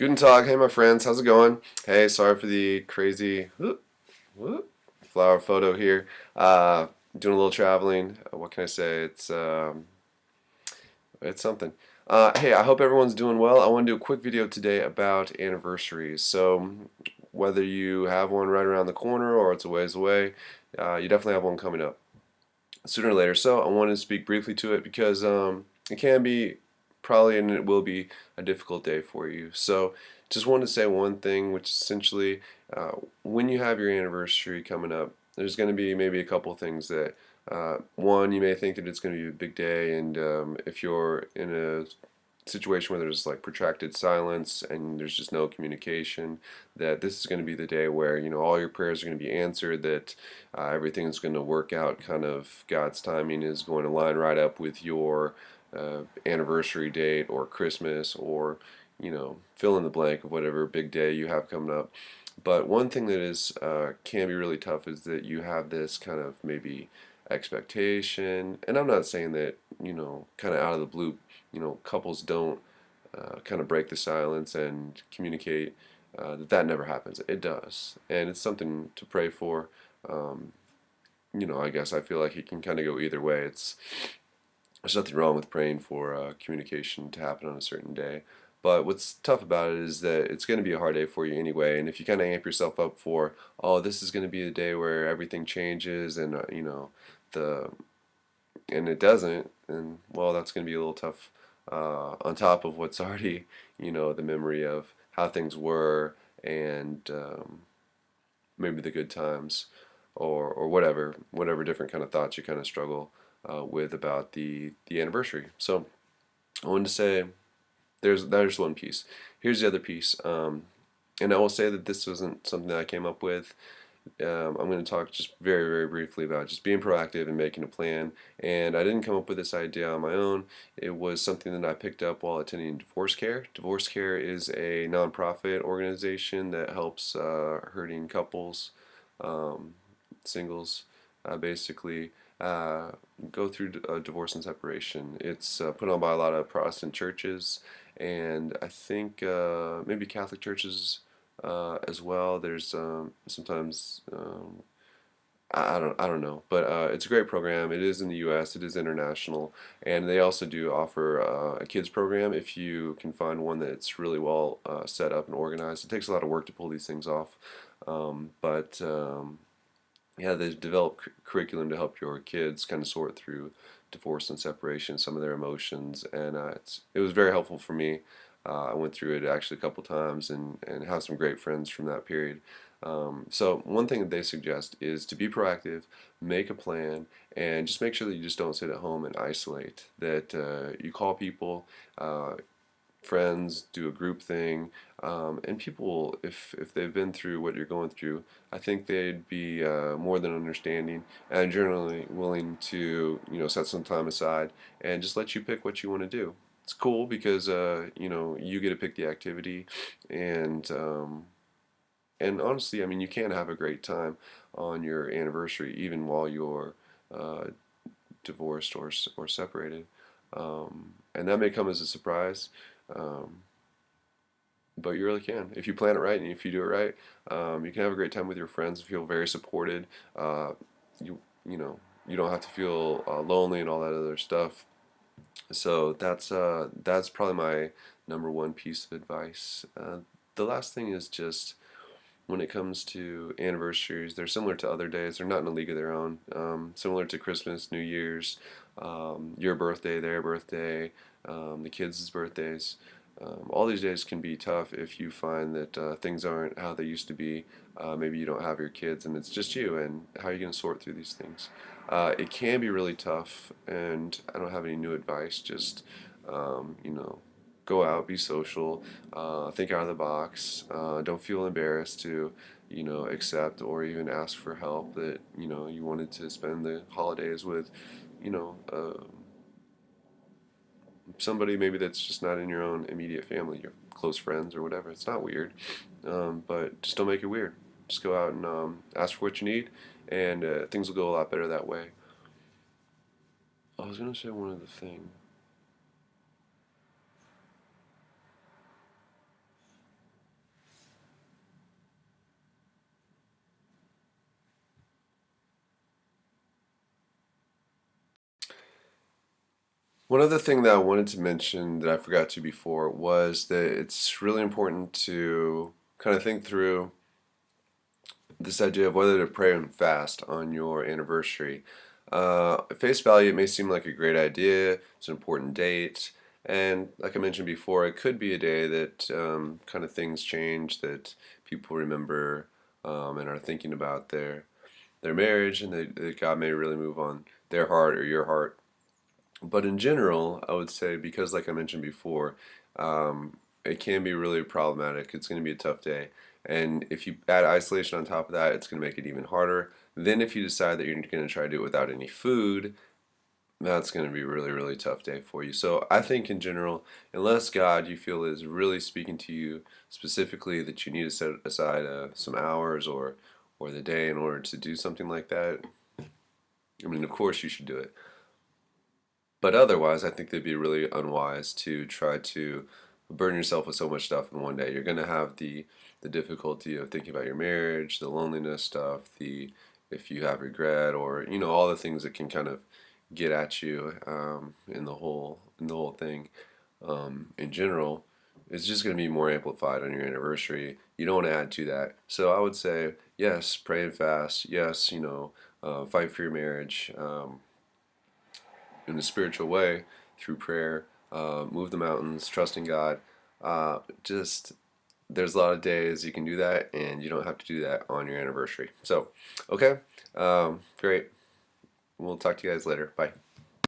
Guten Tag, hey my friends, how's it going? Hey, sorry for the crazy flower photo here. Doing a little traveling. What can I say? It's something. Hey, I hope everyone's doing well. I want to do a quick video today about anniversaries. So, whether you have one right around the corner or it's a ways away, you definitely have one coming up sooner or later. So I wanted to speak briefly to it because it can be probably and it will be a difficult day for you. So just wanted to say one thing, which essentially when you have your anniversary coming up, there's going to be maybe a couple things that one, you may think that it's going to be a big day, and if you're in a situation where there's like protracted silence and there's just no communication, that this is going to be the day where all your prayers are going to be answered, that everything is going to work out, kind of God's timing is going to line right up with your anniversary date or Christmas, or fill in the blank of whatever big day you have coming up. But one thing that is can be really tough is that you have this kind of maybe expectation, and I'm not saying that kind of out of the blue couples don't kind of break the silence and communicate. That never happens. It does, and it's something to pray for. Um, I guess I feel like it can kind of go either way. There's nothing wrong with praying for communication to happen on a certain day. But what's tough about it is that it's going to be a hard day for you anyway. And if you kind of amp yourself up for, oh, this is going to be the day where everything changes, and the and it doesn't, and well, that's going to be a little tough. On top of what's already, the memory of how things were, and maybe the good times, or whatever different kind of thoughts you kind of struggle with about the anniversary. So I wanted to say there's one piece. Here's the other piece, and I will say that this wasn't something that I came up with. I'm going to talk just very, very briefly about just being proactive and making a plan. And I didn't come up with this idea on my own. It was something that I picked up while attending Divorce Care. Divorce Care is a nonprofit organization that helps hurting couples, um, singles, basically uh, go through divorce and separation. It's put on by a lot of Protestant churches, and I think maybe Catholic churches as well. There's sometimes I don't know, but it's a great program. It is in the U.S. It is international, and they also do offer a kids program if you can find one that's really well set up and organized. It takes a lot of work to pull these things off, but yeah, they've developed curriculum to help your kids kind of sort through divorce and separation, some of their emotions, and it was very helpful for me. I went through it actually a couple times, and have some great friends from that period. So one thing that they suggest is to be proactive, make a plan, and just make sure that you just don't sit at home and isolate. That you call people, friends, do a group thing, and people, if they've been through what you're going through, I think they'd be more than understanding and generally willing to set some time aside and just let you pick what you want to do. It's cool because you get to pick the activity, and honestly, I mean, you can have a great time on your anniversary even while you're uh, divorced or separated, and that may come as a surprise. Um, but you really can if you plan it right and if you do it right. You can have a great time with your friends, feel very supported. Uh, you know you don't have to feel lonely and all that other stuff. So that's probably my number one piece of advice. The last thing is just when it comes to anniversaries, they're similar to other days. They're not in a league of their own. Similar to Christmas, New Year's, your birthday, their birthday, the kids' birthdays. All these days can be tough if you find that things aren't how they used to be. Maybe you don't have your kids and it's just you, and how are you going to sort through these things? It can be really tough, and I don't have any new advice. Just, go out, be social, think out of the box. Don't feel embarrassed to, accept or even ask for help that, you wanted to spend the holidays with, you know, uh, somebody maybe that's just not in your own immediate family, your close friends or whatever. It's not weird, but just don't make it weird. Just go out and ask for what you need, and things will go a lot better that way. I was gonna say one other thing. One other thing that I wanted to mention that I forgot to before was that it's really important to kind of think through this idea of whether to pray and fast on your anniversary. At face value, it may seem like a great idea, it's an important date, and like I mentioned before, it could be a day that kind of things change, that people remember and are thinking about their marriage, and that God may really move on their heart or your heart. But in general, I would say, because like I mentioned before, it can be really problematic. It's going to be a tough day. And if you add isolation on top of that, it's going to make it even harder. Then if you decide that you're going to try to do it without any food, that's going to be a really, really tough day for you. So I think in general, unless God you feel is really speaking to you specifically that you need to set aside some hours or the day in order to do something like that, I mean, of course you should do it. But otherwise, I think it'd be really unwise to try to burden yourself with so much stuff in one day. You're gonna have the difficulty of thinking about your marriage, the loneliness stuff, the if you have regret, or all the things that can kind of get at you in the whole thing. In general, it's just gonna be more amplified on your anniversary. You don't want to add to that. So I would say yes, pray and fast. Yes, fight for your marriage. In a spiritual way through prayer, move the mountains, trusting God. Just there's a lot of days you can do that, and you don't have to do that on your anniversary. So, okay, great. We'll talk to you guys later. Bye.